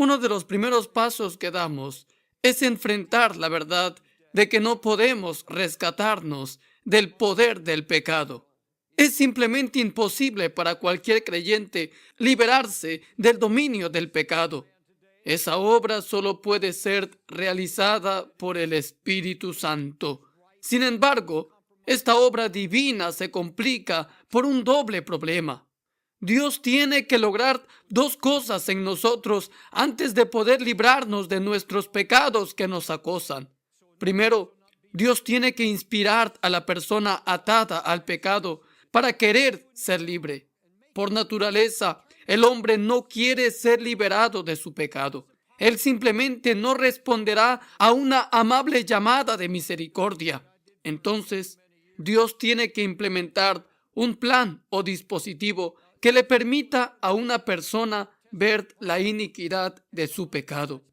Uno de los primeros pasos que damos es enfrentar la verdad de que no podemos rescatarnos del poder del pecado. Es simplemente imposible para cualquier creyente liberarse del dominio del pecado. Esa obra solo puede ser realizada por el Espíritu Santo. Sin embargo, esta obra divina se complica por un doble problema. Dios tiene que lograr dos cosas en nosotros antes de poder librarnos de nuestros pecados que nos acosan. Primero, Dios tiene que inspirar a la persona atada al pecado para querer ser libre. Por naturaleza, el hombre no quiere ser liberado de su pecado. Él simplemente no responderá a una amable llamada de misericordia. Entonces, Dios tiene que implementar un plan o dispositivo que le permita a una persona ver la iniquidad de su pecado.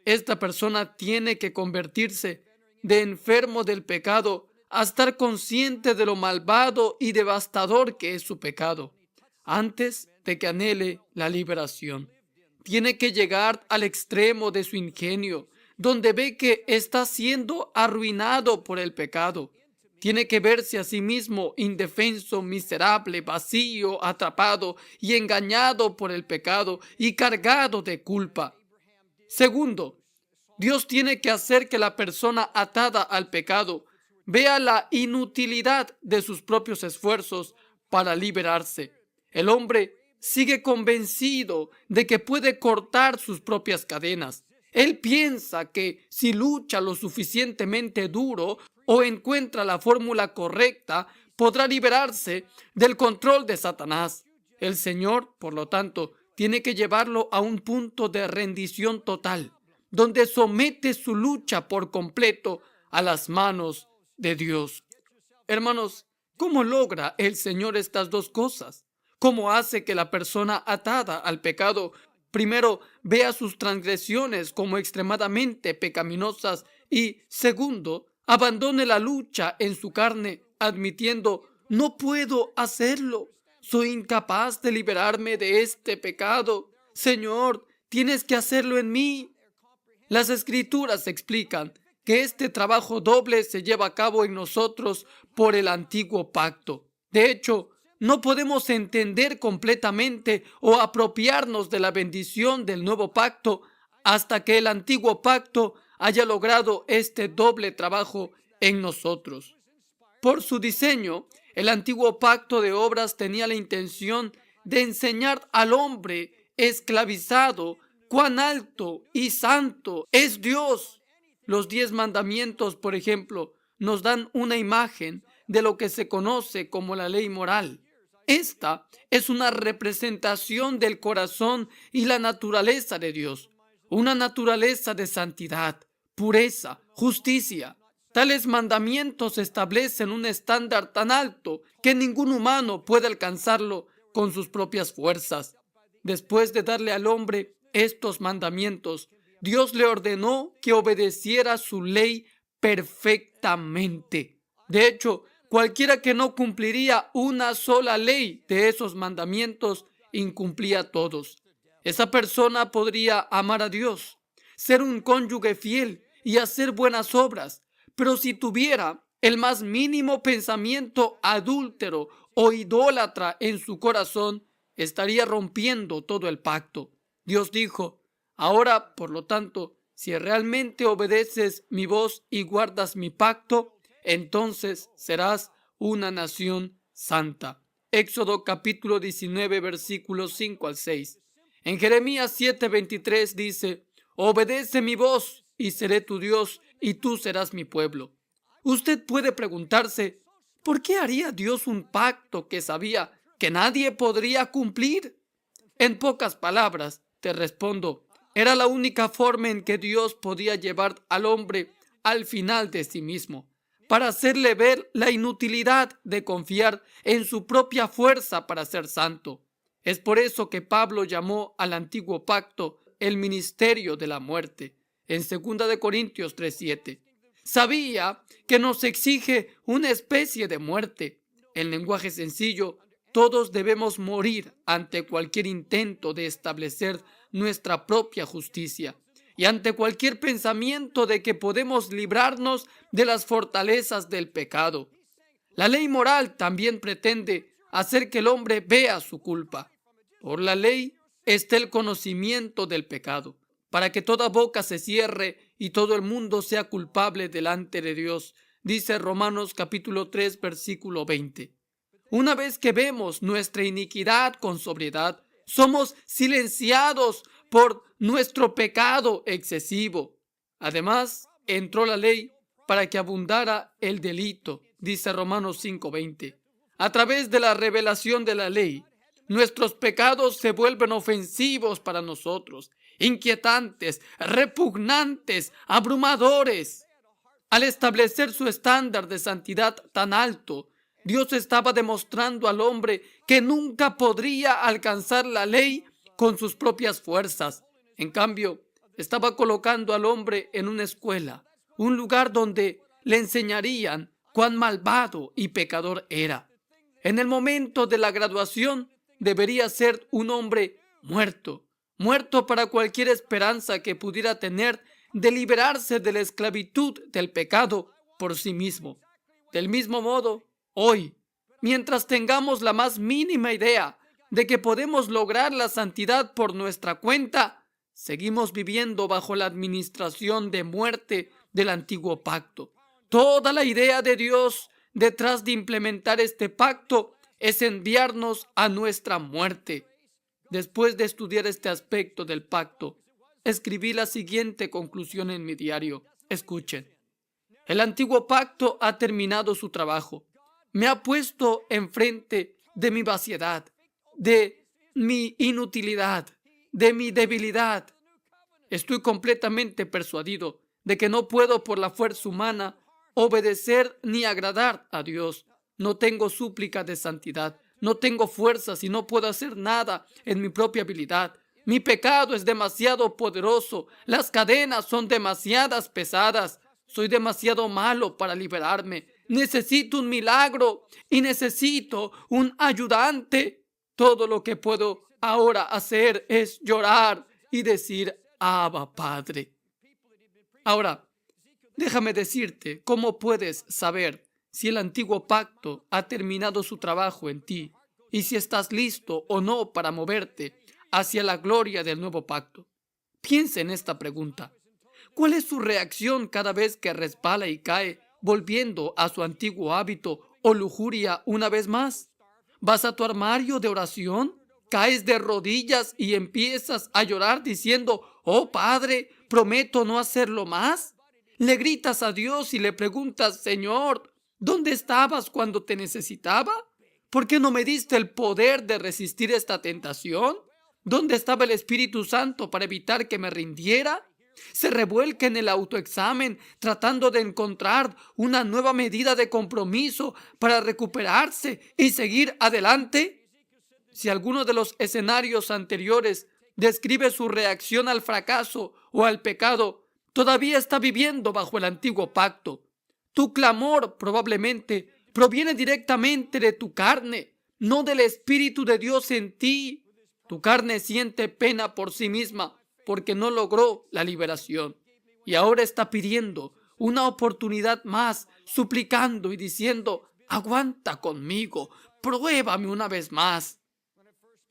Esta persona tiene que convertirse de enfermo del pecado a estar consciente de lo malvado y devastador que es su pecado, antes de que anhele la liberación. Tiene que llegar al extremo de su ingenio, donde ve que está siendo arruinado por el pecado. Tiene que verse a sí mismo indefenso, miserable, vacío, atrapado y engañado por el pecado y cargado de culpa. Segundo, Dios tiene que hacer que la persona atada al pecado vea la inutilidad de sus propios esfuerzos para liberarse. El hombre sigue convencido de que puede cortar sus propias cadenas. Él piensa que si lucha lo suficientemente duro o encuentra la fórmula correcta, podrá liberarse del control de Satanás. El Señor, por lo tanto, tiene que llevarlo a un punto de rendición total, donde somete su lucha por completo a las manos de Dios. Hermanos, ¿cómo logra el Señor estas dos cosas? ¿Cómo hace que la persona atada al pecado primero vea sus transgresiones como extremadamente pecaminosas y, segundo, abandone la lucha en su carne, admitiendo: no puedo hacerlo, soy incapaz de liberarme de este pecado? Señor, tienes que hacerlo en mí. Las Escrituras explican que este trabajo doble se lleva a cabo en nosotros por el antiguo pacto. De hecho, no podemos entender completamente o apropiarnos de la bendición del nuevo pacto hasta que el antiguo pacto haya logrado este doble trabajo en nosotros. Por su diseño, el antiguo pacto de obras tenía la intención de enseñar al hombre esclavizado cuán alto y santo es Dios. Los 10 mandamientos, por ejemplo, nos dan una imagen de lo que se conoce como la ley moral. Esta es una representación del corazón y la naturaleza de Dios, una naturaleza de santidad, pureza, justicia. Tales mandamientos establecen un estándar tan alto que ningún humano puede alcanzarlo con sus propias fuerzas. Después de darle al hombre estos mandamientos, Dios le ordenó que obedeciera su ley perfectamente. De hecho, cualquiera que no cumpliría una sola ley de esos mandamientos, incumplía todos. Esa persona podría amar a Dios, ser un cónyuge fiel y hacer buenas obras, pero si tuviera el más mínimo pensamiento adúltero o idólatra en su corazón, estaría rompiendo todo el pacto. Dios dijo: ahora, por lo tanto, si realmente obedeces mi voz y guardas mi pacto, entonces serás una nación santa. Éxodo capítulo 19, versículos 5 al 6. En Jeremías 7:23 dice: obedece mi voz y seré tu Dios y tú serás mi pueblo. Usted puede preguntarse: ¿por qué haría Dios un pacto que sabía que nadie podría cumplir? En pocas palabras, te respondo, era la única forma en que Dios podía llevar al hombre al final de sí mismo, para hacerle ver la inutilidad de confiar en su propia fuerza para ser santo. Es por eso que Pablo llamó al antiguo pacto el ministerio de la muerte, en 2 de Corintios 3:7. Sabía que nos exige una especie de muerte. En lenguaje sencillo, todos debemos morir ante cualquier intento de establecer nuestra propia justicia y ante cualquier pensamiento de que podemos librarnos de las fortalezas del pecado. La ley moral también pretende hacer que el hombre vea su culpa. Por la ley está el conocimiento del pecado, para que toda boca se cierre y todo el mundo sea culpable delante de Dios, dice Romanos capítulo 3, versículo 20. Una vez que vemos nuestra iniquidad con sobriedad, somos silenciados por nuestro pecado excesivo. Además, entró la ley para que abundara el delito, dice Romanos 5:20. A través de la revelación de la ley, nuestros pecados se vuelven ofensivos para nosotros, inquietantes, repugnantes, abrumadores. Al establecer su estándar de santidad tan alto, Dios estaba demostrando al hombre que nunca podría alcanzar la ley con sus propias fuerzas. En cambio, estaba colocando al hombre en una escuela, un lugar donde le enseñarían cuán malvado y pecador era. En el momento de la graduación, debería ser un hombre muerto para cualquier esperanza que pudiera tener de liberarse de la esclavitud del pecado por sí mismo. Del mismo modo, hoy, mientras tengamos la más mínima idea de que podemos lograr la santidad por nuestra cuenta, seguimos viviendo bajo la administración de muerte del antiguo pacto. Toda la idea de Dios detrás de implementar este pacto es enviarnos a nuestra muerte. Después de estudiar este aspecto del pacto, escribí la siguiente conclusión en mi diario. Escuchen. El antiguo pacto ha terminado su trabajo. Me ha puesto enfrente de mi vaciedad, de mi inutilidad, de mi debilidad. Estoy completamente persuadido de que no puedo por la fuerza humana obedecer ni agradar a Dios. No tengo súplica de santidad, no tengo fuerzas y no puedo hacer nada en mi propia habilidad. Mi pecado es demasiado poderoso, las cadenas son demasiadas pesadas. Soy demasiado malo para liberarme. Necesito un milagro y necesito un ayudante. Todo lo que puedo ahora hacer es llorar y decir, Abba, Padre. Ahora, déjame decirte cómo puedes saber si el antiguo pacto ha terminado su trabajo en ti y si estás listo o no para moverte hacia la gloria del nuevo pacto. Piensa en esta pregunta. ¿Cuál es su reacción cada vez que resbala y cae, volviendo a su antiguo hábito o lujuria una vez más? ¿Vas a tu armario de oración? ¿Caes de rodillas y empiezas a llorar diciendo, oh Padre, prometo no hacerlo más? ¿Le gritas a Dios y le preguntas, Señor, ¿dónde estabas cuando te necesitaba? ¿Por qué no me diste el poder de resistir esta tentación? ¿Dónde estaba el Espíritu Santo para evitar que me rindiera? ¿Se revuelca en el autoexamen tratando de encontrar una nueva medida de compromiso para recuperarse y seguir adelante? Si alguno de los escenarios anteriores describe su reacción al fracaso o al pecado, todavía está viviendo bajo el antiguo pacto. Tu clamor probablemente proviene directamente de tu carne, no del Espíritu de Dios en ti. Tu carne siente pena por sí misma porque no logró la liberación y ahora está pidiendo una oportunidad más, suplicando y diciendo, aguanta conmigo, pruébame una vez más.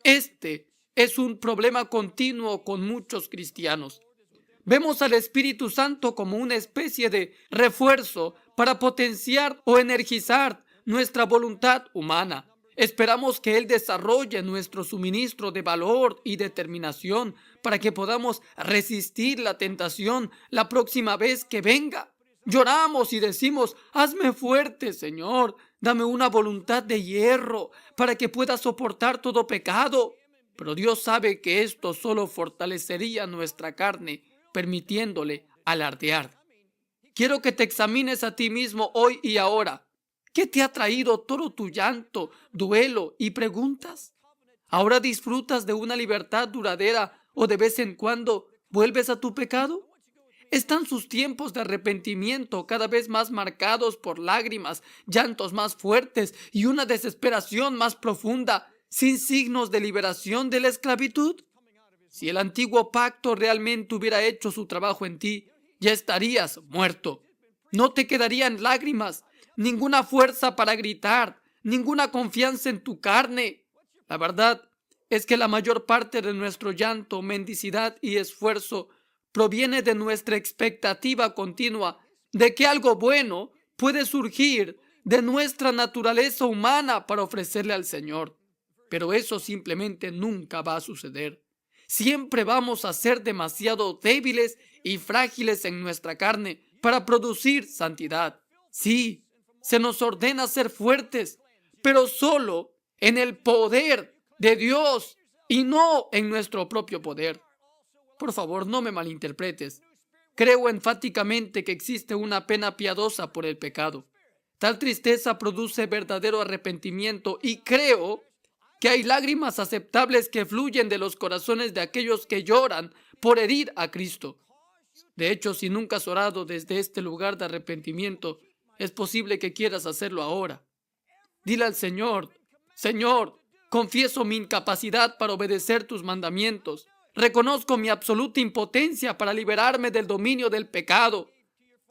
Este es un problema continuo con muchos cristianos. Vemos al Espíritu Santo como una especie de refuerzo para potenciar o energizar nuestra voluntad humana. Esperamos que Él desarrolle nuestro suministro de valor y determinación para que podamos resistir la tentación la próxima vez que venga. Lloramos y decimos, hazme fuerte, Señor, dame una voluntad de hierro para que pueda soportar todo pecado. Pero Dios sabe que esto solo fortalecería nuestra carne, permitiéndole alardear. Quiero que te examines a ti mismo hoy y ahora. ¿Qué te ha traído todo tu llanto, duelo y preguntas? ¿Ahora disfrutas de una libertad duradera o de vez en cuando vuelves a tu pecado? ¿Están sus tiempos de arrepentimiento cada vez más marcados por lágrimas, llantos más fuertes y una desesperación más profunda, sin signos de liberación de la esclavitud? Si el antiguo pacto realmente hubiera hecho su trabajo en ti, ya estarías muerto. No te quedarían lágrimas, ninguna fuerza para gritar, ninguna confianza en tu carne. La verdad es que la mayor parte de nuestro llanto, mendicidad y esfuerzo proviene de nuestra expectativa continua de que algo bueno puede surgir de nuestra naturaleza humana para ofrecerle al Señor. Pero eso simplemente nunca va a suceder. Siempre vamos a ser demasiado débiles y frágiles en nuestra carne para producir santidad. Sí, se nos ordena ser fuertes, pero solo en el poder de Dios y no en nuestro propio poder. Por favor, no me malinterpretes. Creo enfáticamente que existe una pena piadosa por el pecado. Tal tristeza produce verdadero arrepentimiento y creo que hay lágrimas aceptables que fluyen de los corazones de aquellos que lloran por herir a Cristo. De hecho, si nunca has orado desde este lugar de arrepentimiento, es posible que quieras hacerlo ahora. Dile al Señor: Señor, confieso mi incapacidad para obedecer tus mandamientos. Reconozco mi absoluta impotencia para liberarme del dominio del pecado.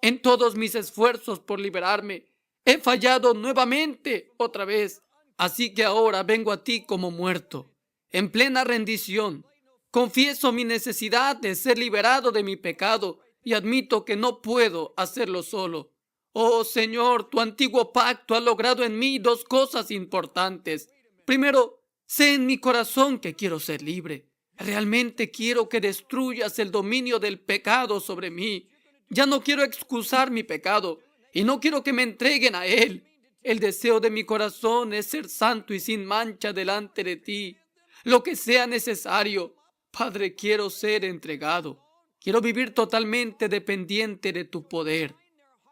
En todos mis esfuerzos por liberarme, he fallado nuevamente otra vez. Así que ahora vengo a ti como muerto, en plena rendición. Confieso mi necesidad de ser liberado de mi pecado y admito que no puedo hacerlo solo. Oh Señor, tu antiguo pacto ha logrado en mí dos cosas importantes. Primero, sé en mi corazón que quiero ser libre. Realmente quiero que destruyas el dominio del pecado sobre mí. Ya no quiero excusar mi pecado y no quiero que me entreguen a él. El deseo de mi corazón es ser santo y sin mancha delante de ti. Lo que sea necesario. Padre, quiero ser entregado. Quiero vivir totalmente dependiente de tu poder.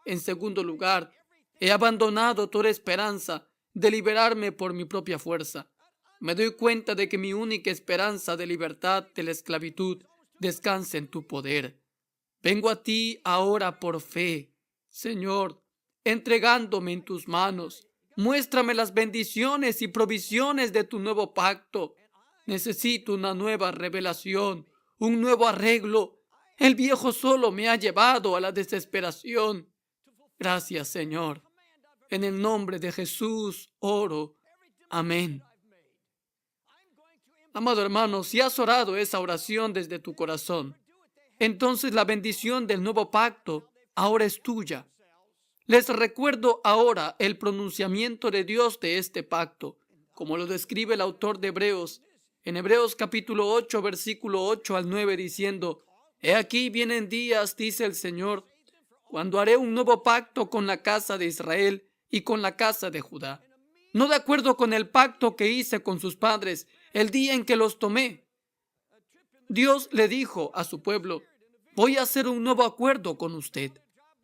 En segundo lugar, he abandonado toda esperanza de liberarme por mi propia fuerza. Me doy cuenta de que mi única esperanza de libertad de la esclavitud descansa en tu poder. Vengo a ti ahora por fe, Señor, entregándome en tus manos. Muéstrame las bendiciones y provisiones de tu nuevo pacto. Necesito una nueva revelación, un nuevo arreglo. El viejo solo me ha llevado a la desesperación. Gracias, Señor. En el nombre de Jesús oro. Amén. Amado hermano, si has orado esa oración desde tu corazón, entonces la bendición del nuevo pacto ahora es tuya. Les recuerdo ahora el pronunciamiento de Dios de este pacto, como lo describe el autor de Hebreos, en Hebreos capítulo 8, versículo 8 al 9, diciendo: He aquí vienen días, dice el Señor, cuando haré un nuevo pacto con la casa de Israel y con la casa de Judá, no de acuerdo con el pacto que hice con sus padres el día en que los tomé. Dios le dijo a su pueblo: voy a hacer un nuevo acuerdo con usted.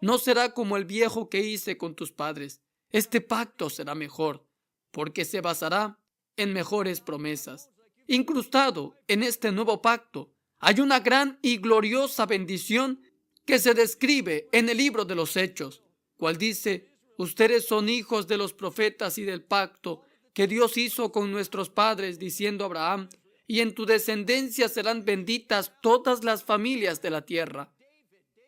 No será como el viejo que hice con tus padres. Este pacto será mejor, porque se basará en mejores promesas. Incrustado en este nuevo pacto hay una gran y gloriosa bendición que se describe en el libro de los Hechos, cual dice: ustedes son hijos de los profetas y del pacto que Dios hizo con nuestros padres, diciendo a Abraham: y en tu descendencia serán benditas todas las familias de la tierra.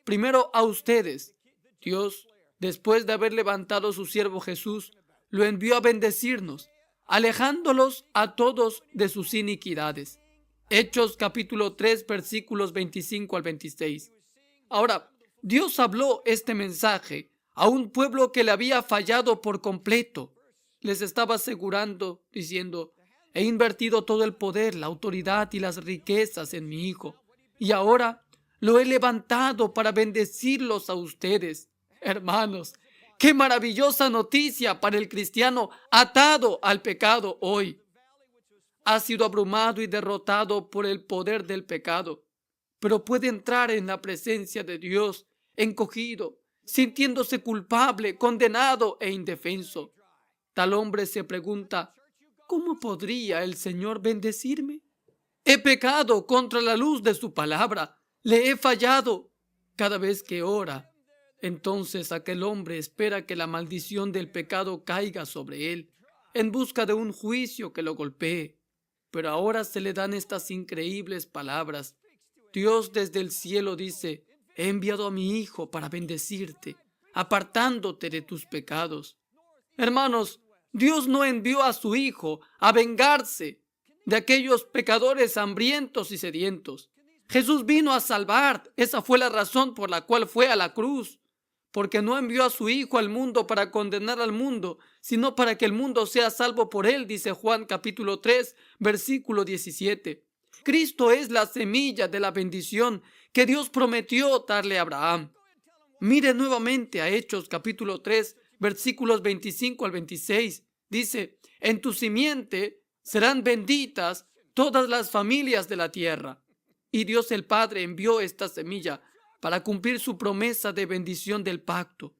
Primero a ustedes, Dios, después de haber levantado a su siervo Jesús, lo envió a bendecirnos, alejándolos a todos de sus iniquidades. Hechos capítulo 3, versículos 25 al 26. Ahora, Dios habló este mensaje a un pueblo que le había fallado por completo. Les estaba asegurando, diciendo: he invertido todo el poder, la autoridad y las riquezas en mi Hijo, y ahora lo he levantado para bendecirlos a ustedes. Hermanos, qué maravillosa noticia para el cristiano atado al pecado hoy. Ha sido abrumado y derrotado por el poder del pecado, pero puede entrar en la presencia de Dios encogido, sintiéndose culpable, condenado e indefenso. Tal hombre se pregunta: ¿cómo podría el Señor bendecirme? He pecado contra la luz de su palabra. Le he fallado. Cada vez que ora, entonces aquel hombre espera que la maldición del pecado caiga sobre él, en busca de un juicio que lo golpee. Pero ahora se le dan estas increíbles palabras. Dios desde el cielo dice: he enviado a mi Hijo para bendecirte, apartándote de tus pecados. Hermanos, Dios no envió a su Hijo a vengarse de aquellos pecadores hambrientos y sedientos. Jesús vino a salvar. Esa fue la razón por la cual fue a la cruz. Porque no envió a su Hijo al mundo para condenar al mundo, sino para que el mundo sea salvo por él, dice Juan capítulo 3, versículo 17. Cristo es la semilla de la bendición que Dios prometió darle a Abraham. Mire nuevamente a Hechos capítulo 3, versículos 25 al 26. Dice: en tu simiente serán benditas todas las familias de la tierra. Y Dios el Padre envió esta semilla para cumplir su promesa de bendición del pacto.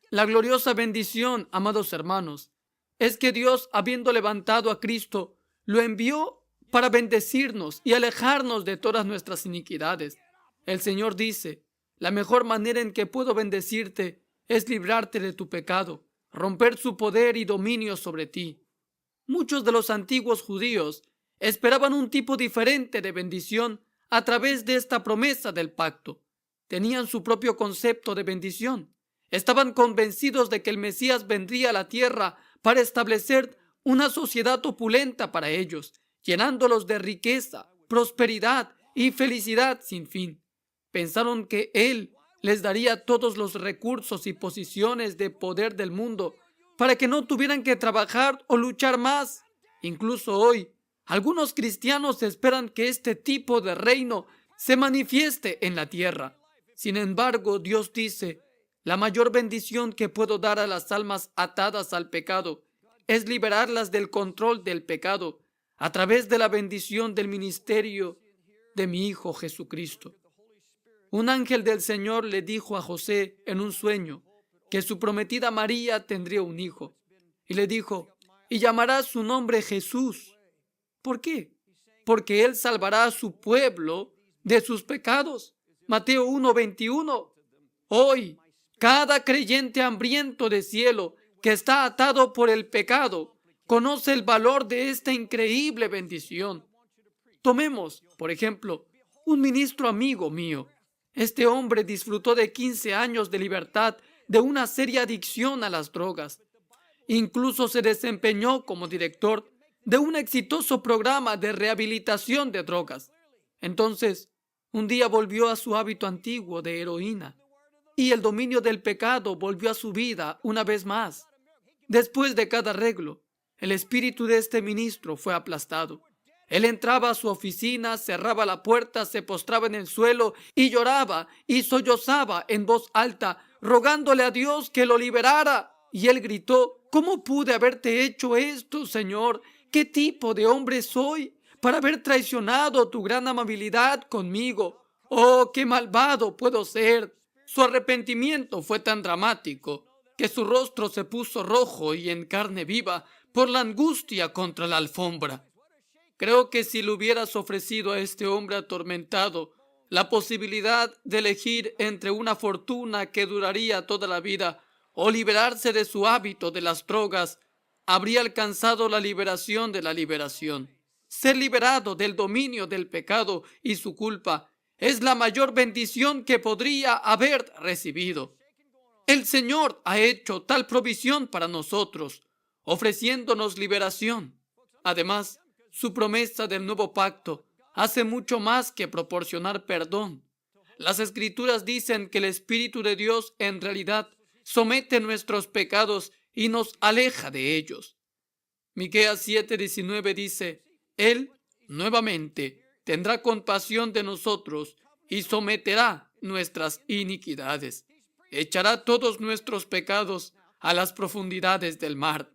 La gloriosa bendición, amados hermanos, es que Dios, habiendo levantado a Cristo, lo envió para bendecirnos y alejarnos de todas nuestras iniquidades. El Señor dice: la mejor manera en que puedo bendecirte es librarte de tu pecado, romper su poder y dominio sobre ti. Muchos de los antiguos judíos esperaban un tipo diferente de bendición a través de esta promesa del pacto. Tenían su propio concepto de bendición. Estaban convencidos de que el Mesías vendría a la tierra para establecer una sociedad opulenta para ellos, llenándolos de riqueza, prosperidad y felicidad sin fin. Pensaron que Él les daría todos los recursos y posiciones de poder del mundo para que no tuvieran que trabajar o luchar más. Incluso hoy, algunos cristianos esperan que este tipo de reino se manifieste en la tierra. Sin embargo, Dios dice: la mayor bendición que puedo dar a las almas atadas al pecado es liberarlas del control del pecado a través de la bendición del ministerio de mi Hijo Jesucristo. Un ángel del Señor le dijo a José en un sueño que su prometida María tendría un hijo. Y le dijo: y llamará su nombre Jesús. ¿Por qué? Porque Él salvará a su pueblo de sus pecados. Mateo 1:21. Hoy, cada creyente hambriento de cielo que está atado por el pecado conoce el valor de esta increíble bendición. Tomemos, por ejemplo, un ministro amigo mío. Este hombre disfrutó de 15 años de libertad de una seria adicción a las drogas. Incluso se desempeñó como director de un exitoso programa de rehabilitación de drogas. Entonces, un día volvió a su hábito antiguo de heroína y el dominio del pecado volvió a su vida una vez más. Después de cada arreglo, el espíritu de este ministro fue aplastado. Él entraba a su oficina, cerraba la puerta, se postraba en el suelo y lloraba y sollozaba en voz alta, rogándole a Dios que lo liberara. Y él gritó: ¿cómo pude haberte hecho esto, Señor? ¿Qué tipo de hombre soy para haber traicionado tu gran amabilidad conmigo? ¡Oh, qué malvado puedo ser! Su arrepentimiento fue tan dramático que su rostro se puso rojo y en carne viva por la angustia contra la alfombra. Creo que si le hubieras ofrecido a este hombre atormentado la posibilidad de elegir entre una fortuna que duraría toda la vida o liberarse de su hábito de las drogas, habría alcanzado la liberación de la liberación. Ser liberado del dominio del pecado y su culpa es la mayor bendición que podría haber recibido. El Señor ha hecho tal provisión para nosotros, ofreciéndonos liberación. Además, su promesa del nuevo pacto hace mucho más que proporcionar perdón. Las Escrituras dicen que el Espíritu de Dios en realidad somete nuestros pecados y nos aleja de ellos. Miqueas 7:19 dice: Él nuevamente tendrá compasión de nosotros y someterá nuestras iniquidades. Echará todos nuestros pecados a las profundidades del mar.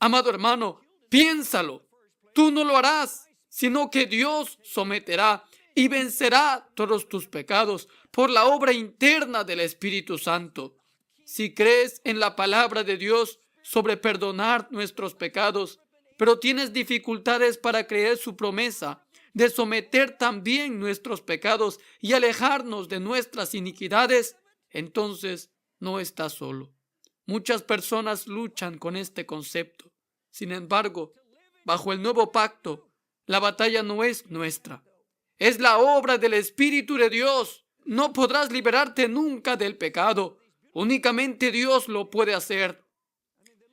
Amado hermano, piénsalo. Tú no lo harás, sino que Dios someterá y vencerá todos tus pecados por la obra interna del Espíritu Santo. Si crees en la palabra de Dios sobre perdonar nuestros pecados, pero tienes dificultades para creer su promesa de someter también nuestros pecados y alejarnos de nuestras iniquidades, entonces no estás solo. Muchas personas luchan con este concepto. Sin embargo, bajo el nuevo pacto, La batalla no es nuestra. Es la obra del Espíritu de Dios. No podrás liberarte nunca del pecado. Únicamente Dios lo puede hacer.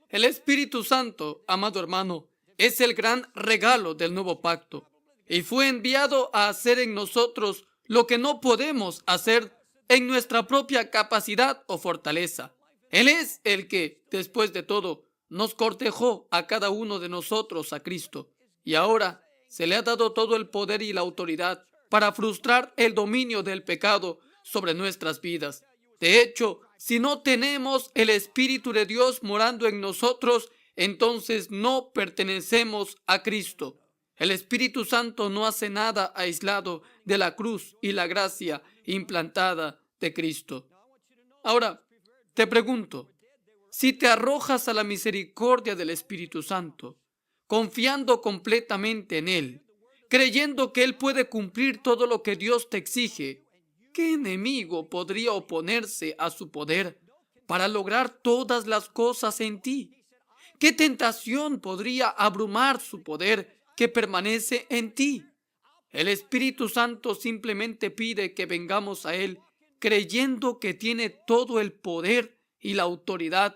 El Espíritu Santo, amado hermano, es el gran regalo del nuevo pacto y fue enviado a hacer en nosotros lo que no podemos hacer en nuestra propia capacidad o fortaleza. Él es el que, después de todo, nos cortejó a cada uno de nosotros a Cristo y ahora se le ha dado todo el poder y la autoridad para frustrar el dominio del pecado sobre nuestras vidas. De hecho, si no tenemos el Espíritu de Dios morando en nosotros, entonces no pertenecemos a Cristo. El Espíritu Santo no hace nada aislado de la cruz y la gracia implantada de Cristo. Ahora, te pregunto, si te arrojas a la misericordia del Espíritu Santo, confiando completamente en Él, creyendo que Él puede cumplir todo lo que Dios te exige, ¿qué enemigo podría oponerse a su poder para lograr todas las cosas en ti? ¿Qué tentación podría abrumar su poder que permanece en ti? El Espíritu Santo simplemente pide que vengamos a Él creyendo que tiene todo el poder y la autoridad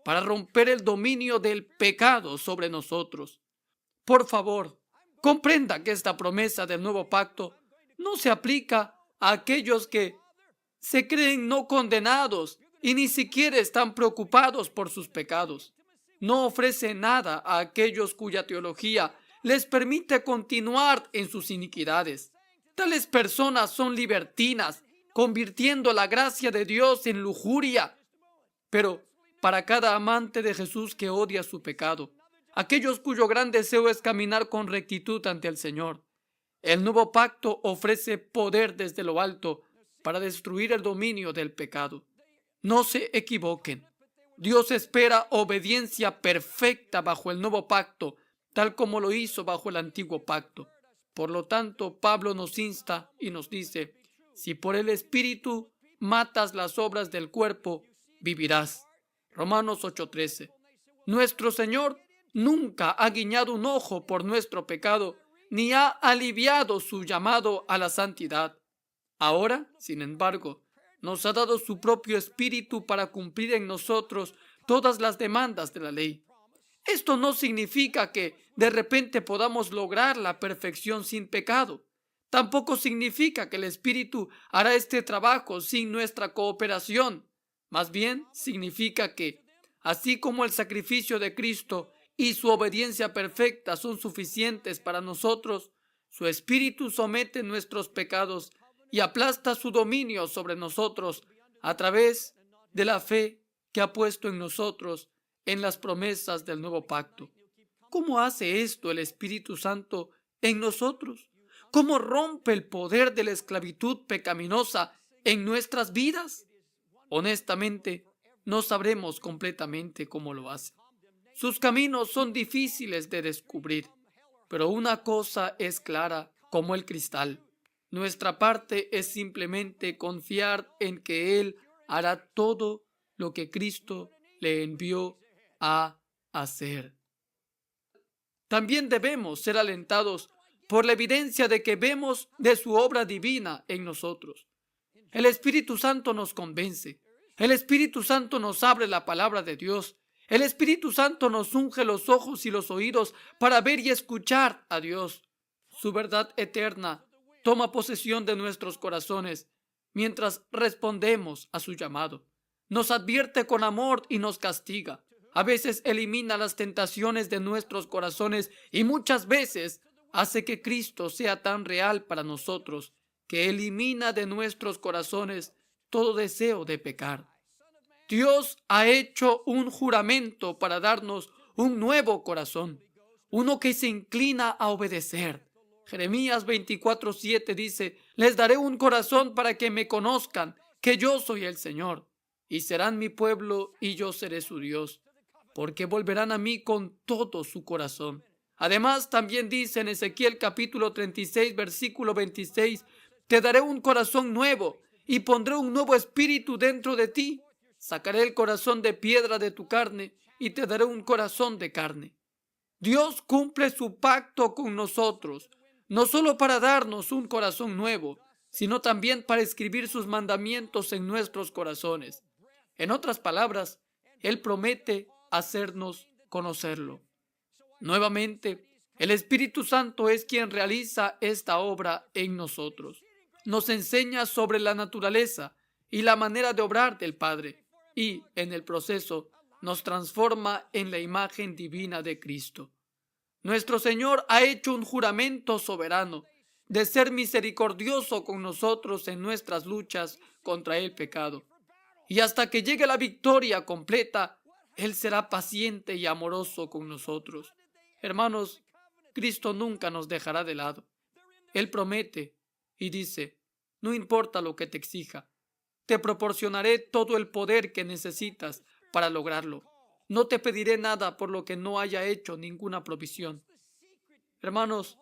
para romper el dominio del pecado sobre nosotros. Por favor, comprenda que esta promesa del nuevo pacto no se aplica a aquellos que se creen no condenados y ni siquiera están preocupados por sus pecados. No ofrece nada a aquellos cuya teología les permite continuar en sus iniquidades. Tales personas son libertinas, convirtiendo la gracia de Dios en lujuria. Pero para cada amante de Jesús que odia su pecado, aquellos cuyo gran deseo es caminar con rectitud ante el Señor, el nuevo pacto ofrece poder desde lo alto para destruir el dominio del pecado. No se equivoquen. Dios espera obediencia perfecta bajo el nuevo pacto, tal como lo hizo bajo el antiguo pacto. Por lo tanto, Pablo nos insta y nos dice: si por el Espíritu matas las obras del cuerpo, vivirás. Romanos 8:13. Nuestro Señor nunca ha guiñado un ojo por nuestro pecado, ni ha aliviado su llamado a la santidad. Ahora, sin embargo, nos ha dado su propio Espíritu para cumplir en nosotros todas las demandas de la ley. Esto no significa que de repente podamos lograr la perfección sin pecado. Tampoco significa que el Espíritu hará este trabajo sin nuestra cooperación. Más bien, significa que, así como el sacrificio de Cristo y su obediencia perfecta son suficientes para nosotros, su Espíritu somete nuestros pecados y aplasta su dominio sobre nosotros a través de la fe que ha puesto en nosotros en las promesas del nuevo pacto. ¿Cómo hace esto el Espíritu Santo en nosotros? ¿Cómo rompe el poder de la esclavitud pecaminosa en nuestras vidas? Honestamente, no sabremos completamente cómo lo hace. Sus caminos son difíciles de descubrir, pero una cosa es clara como el cristal. Nuestra parte es simplemente confiar en que Él hará todo lo que Cristo le envió a hacer. También debemos ser alentados por la evidencia de que vemos de su obra divina en nosotros. El Espíritu Santo nos convence. El Espíritu Santo nos abre la palabra de Dios. El Espíritu Santo nos unge los ojos y los oídos para ver y escuchar a Dios. Su verdad eterna toma posesión de nuestros corazones mientras respondemos a su llamado. Nos advierte con amor y nos castiga. A veces elimina las tentaciones de nuestros corazones y muchas veces hace que Cristo sea tan real para nosotros que elimina de nuestros corazones todo deseo de pecar. Dios ha hecho un juramento para darnos un nuevo corazón, uno que se inclina a obedecer. Jeremías 24:7 dice: les daré un corazón para que me conozcan, que yo soy el Señor, y serán mi pueblo y yo seré su Dios, porque volverán a mí con todo su corazón. Además, también dice en Ezequiel capítulo 36, versículo 26, te daré un corazón nuevo y pondré un nuevo espíritu dentro de ti. Sacaré el corazón de piedra de tu carne y te daré un corazón de carne. Dios cumple su pacto con nosotros, no solo para darnos un corazón nuevo, sino también para escribir sus mandamientos en nuestros corazones. En otras palabras, Él promete hacernos conocerlo. Nuevamente, el Espíritu Santo es quien realiza esta obra en nosotros. Nos enseña sobre la naturaleza y la manera de obrar del Padre y, en el proceso, nos transforma en la imagen divina de Cristo. Nuestro Señor ha hecho un juramento soberano de ser misericordioso con nosotros en nuestras luchas contra el pecado. Y hasta que llegue la victoria completa, Él será paciente y amoroso con nosotros. Hermanos, Cristo nunca nos dejará de lado. Él promete y dice: no importa lo que te exija, te proporcionaré todo el poder que necesitas para lograrlo. No te pediré nada por lo que no haya hecho ninguna provisión. Hermanos,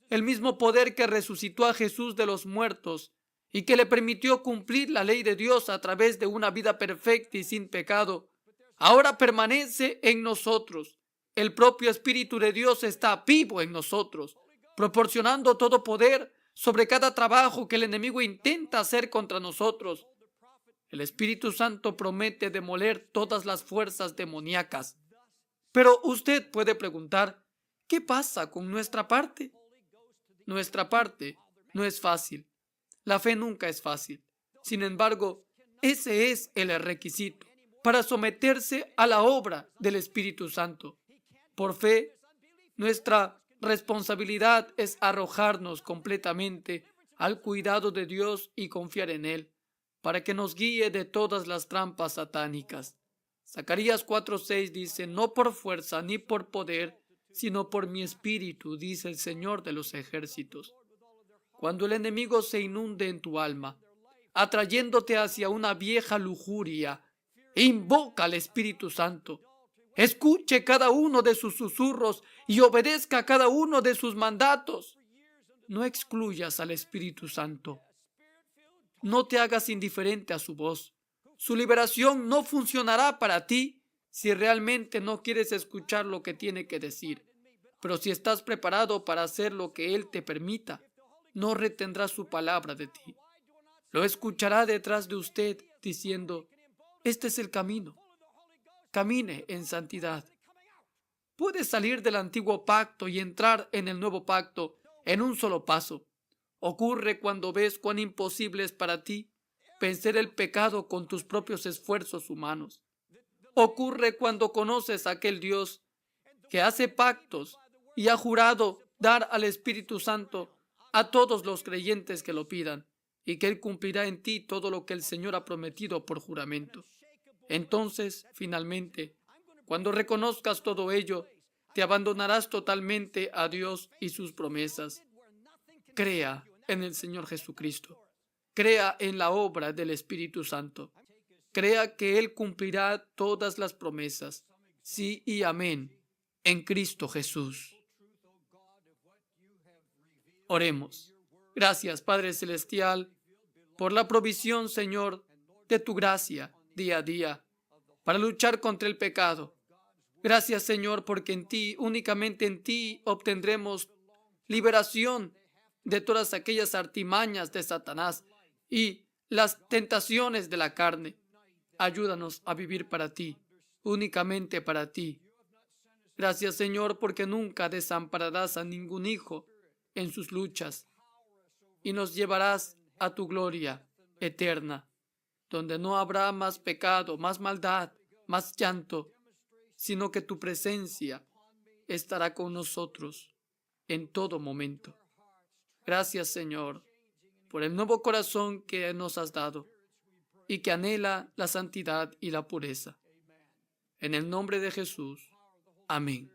el mismo poder que resucitó a Jesús de los muertos y que le permitió cumplir la ley de Dios a través de una vida perfecta y sin pecado, ahora permanece en nosotros. El propio Espíritu de Dios está vivo en nosotros, proporcionando todo poder sobre cada trabajo que el enemigo intenta hacer contra nosotros. El Espíritu Santo promete demoler todas las fuerzas demoníacas. Pero usted puede preguntar: ¿qué pasa con nuestra parte? Nuestra parte no es fácil. La fe nunca es fácil. Sin embargo, ese es el requisito para someterse a la obra del Espíritu Santo. Por fe, nuestra responsabilidad es arrojarnos completamente al cuidado de Dios y confiar en Él, para que nos guíe de todas las trampas satánicas. Zacarías 4:6 dice: no por fuerza ni por poder, sino por mi espíritu, dice el Señor de los ejércitos. Cuando el enemigo se inunde en tu alma, atrayéndote hacia una vieja lujuria, invoca al Espíritu Santo. Escuche cada uno de sus susurros y obedezca cada uno de sus mandatos. No excluyas al Espíritu Santo. No te hagas indiferente a su voz. Su liberación no funcionará para ti si realmente no quieres escuchar lo que tiene que decir. Pero si estás preparado para hacer lo que Él te permita, no retendrá su palabra de ti. Lo escuchará detrás de usted diciendo: este es el camino. Camine en santidad. Puedes salir del antiguo pacto y entrar en el nuevo pacto en un solo paso. Ocurre cuando ves cuán imposible es para ti vencer el pecado con tus propios esfuerzos humanos. Ocurre cuando conoces a aquel Dios que hace pactos y ha jurado dar al Espíritu Santo a todos los creyentes que lo pidan, y que Él cumplirá en ti todo lo que el Señor ha prometido por juramento. Entonces, finalmente, cuando reconozcas todo ello, te abandonarás totalmente a Dios y sus promesas. Crea en el Señor Jesucristo. Crea en la obra del Espíritu Santo. Crea que Él cumplirá todas las promesas. Sí y amén. En Cristo Jesús. Oremos. Gracias, Padre Celestial, por la provisión, Señor, de tu gracia día a día para luchar contra el pecado. Gracias, Señor, porque en ti, únicamente en ti, obtendremos liberación de todas aquellas artimañas de Satanás y las tentaciones de la carne. Ayúdanos a vivir para ti, únicamente para ti. Gracias, Señor, porque nunca desampararás a ningún hijo en sus luchas y nos llevarás a tu gloria eterna, donde no habrá más pecado, más maldad, más llanto, sino que tu presencia estará con nosotros en todo momento. Gracias, Señor, por el nuevo corazón que nos has dado y que anhela la santidad y la pureza. En el nombre de Jesús. Amén.